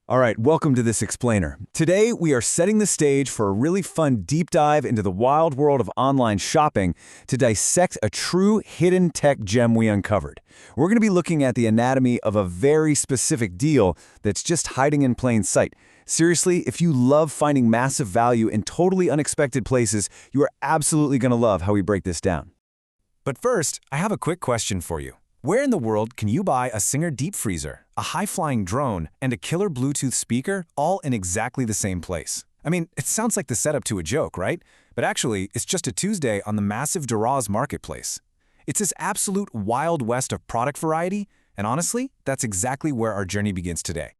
All right, welcome to this explainer. Today, we are setting the stage for a really fun deep dive into the wild world of online shopping to dissect a true hidden tech gem we uncovered. We're going to be looking at the anatomy of a very specific deal that's just hiding in plain sight. Seriously, if you love finding massive value in totally unexpected places, you are absolutely going to love how we break this down. But first, I have a quick question for you. Where in the world can you buy a Singer deep freezer, a high-flying drone, and a killer Bluetooth speaker all in exactly the same place? I mean, it sounds like the setup to a joke, right? But actually, it's just a Tuesday on the massive Daraz marketplace. It's this absolute wild west of product variety, and honestly, that's exactly where our journey begins today.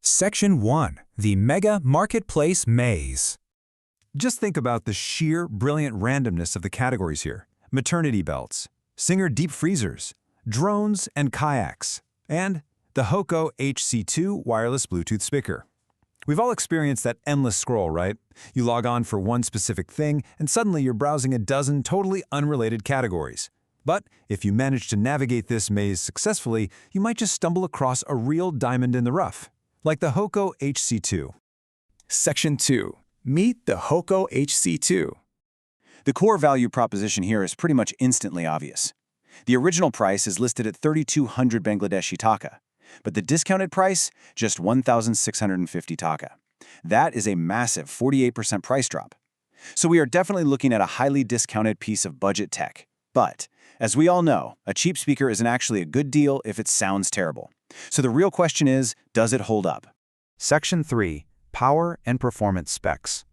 Section 1. The Mega Marketplace Maze. Just think about the sheer, brilliant randomness of the categories here. Maternity belts, Singer deep freezers, drones and kayaks, and the Hoco HC2 wireless Bluetooth speaker. We've all experienced that endless scroll, right? You log on for one specific thing, and suddenly you're browsing a dozen totally unrelated categories. But if you manage to navigate this maze successfully, you might just stumble across a real diamond in the rough, like the Hoco HC2. Section 2. Meet the Hoco HC2. The core value proposition here is pretty much instantly obvious. The original price is listed at 3,200 Bangladeshi taka, but the discounted price, just 1,650 taka. That is a massive 48% price drop. So we are definitely looking at a highly discounted piece of budget tech. But, as we all know, a cheap speaker isn't actually a good deal if it sounds terrible. So the real question is, does it hold up? Section 3. Power and Performance Specs.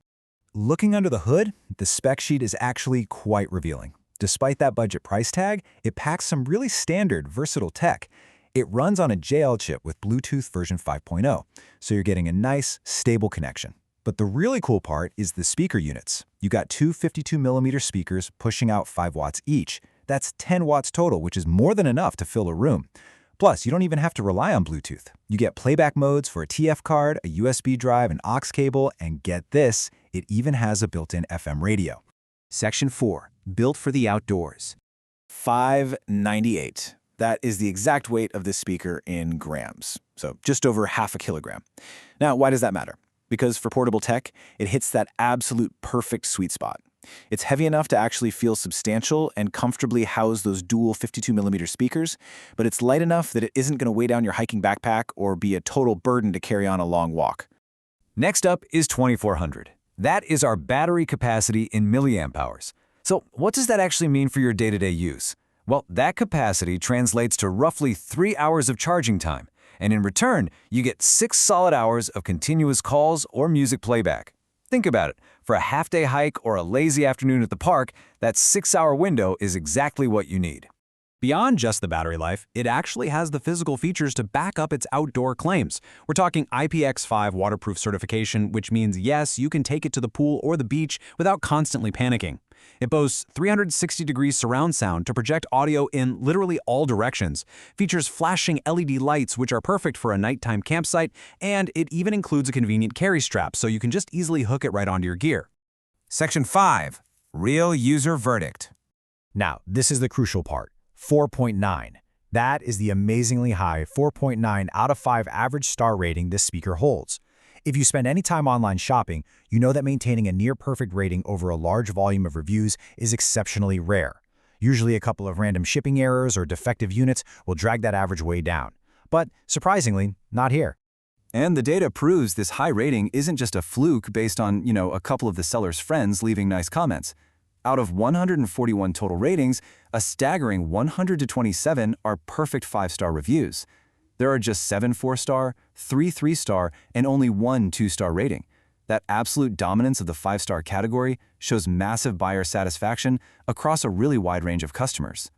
Looking under the hood, the spec sheet is actually quite revealing. Despite that budget price tag, it packs some really standard, versatile tech. It runs on a JL chip with Bluetooth version 5.0, so you're getting a nice, stable connection. But the really cool part is the speaker units. You got two 52mm speakers pushing out 5 watts each. That's 10 watts total, which is more than enough to fill a room. Plus, you don't even have to rely on Bluetooth. You get playback modes for a TF card, a USB drive, an aux cable, and get this, it even has a built-in FM radio. Section 4. Built for the outdoors. 598. That is the exact weight of this speaker in grams, so just over half a kilogram. Now, why does that matter? Because for portable tech, it hits that absolute perfect sweet spot. It's heavy enough to actually feel substantial and comfortably house those dual 52mm speakers, but it's light enough that it isn't going to weigh down your hiking backpack or be a total burden to carry on a long walk. Next up is 2,400. That is our battery capacity in milliamp hours. So what does that actually mean for your day-to-day use? Well, that capacity translates to roughly 3 hours of charging time, and in return, you get 6 solid hours of continuous calls or music playback. Think about it. For a half-day hike or a lazy afternoon at the park, that 6-hour window is exactly what you need. Beyond just the battery life, it actually has the physical features to back up its outdoor claims. We're talking IPX5 waterproof certification, which means yes, you can take it to the pool or the beach without constantly panicking. It boasts 360-degree surround sound to project audio in literally all directions, features flashing LED lights which are perfect for a nighttime campsite, and it even includes a convenient carry strap so you can just easily hook it right onto your gear. Section 5. Real User Verdict. Now, this is the crucial part. 4.9. That is the amazingly high 4.9 out of 5 average star rating this speaker holds. If you spend any time online shopping, you know that maintaining a near-perfect rating over a large volume of reviews is exceptionally rare. Usually a couple of random shipping errors or defective units will drag that average way down. But surprisingly, not here. And the data proves this high rating isn't just a fluke based on, a couple of the seller's friends leaving nice comments. Out of 141 total ratings, a staggering 100 to 27 are perfect 5-star reviews. There are just 7 4-star, 3 3-star, and only 1 2-star rating. That absolute dominance of the 5-star category shows massive buyer satisfaction across a really wide range of customers.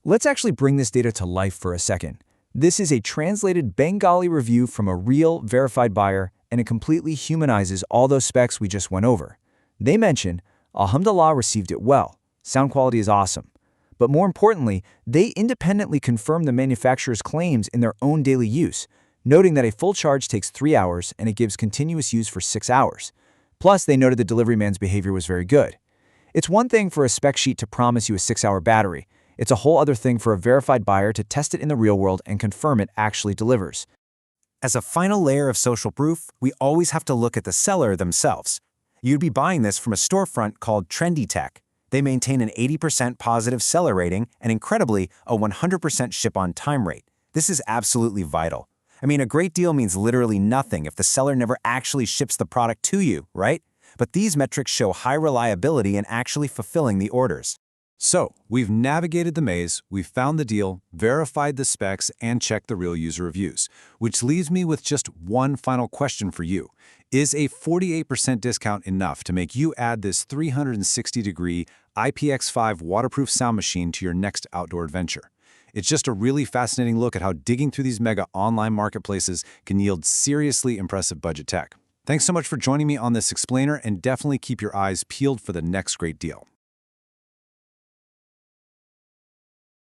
Let's actually bring this data to life for a second. This is a translated Bengali review from a real, verified buyer, and it completely humanizes all those specs we just went over. They mention, Alhamdulillah received it well. Sound quality is awesome. But more importantly, they independently confirm the manufacturer's claims in their own daily use, noting that a full charge takes 3 hours and it gives continuous use for 6 hours. Plus, they noted the delivery man's behavior was very good. It's one thing for a spec sheet to promise you a 6-hour battery. It's a whole other thing for a verified buyer to test it in the real world and confirm it actually delivers. As a final layer of social proof, we always have to look at the seller themselves. You'd be buying this from a storefront called Trendy Tech. They maintain an 80% positive seller rating and, incredibly, a 100% ship-on-time rate. This is absolutely vital. I mean, a great deal means literally nothing if the seller never actually ships the product to you, right? But these metrics show high reliability in actually fulfilling the orders. So, we've navigated the maze, we've found the deal, verified the specs, and checked the real user reviews, which leaves me with just one final question for you. Is a 48% discount enough to make you add this 360-degree IPX5 waterproof sound machine to your next outdoor adventure? It's just a really fascinating look at how digging through these mega online marketplaces can yield seriously impressive budget tech. Thanks so much for joining me on this explainer, and definitely keep your eyes peeled for the next great deal.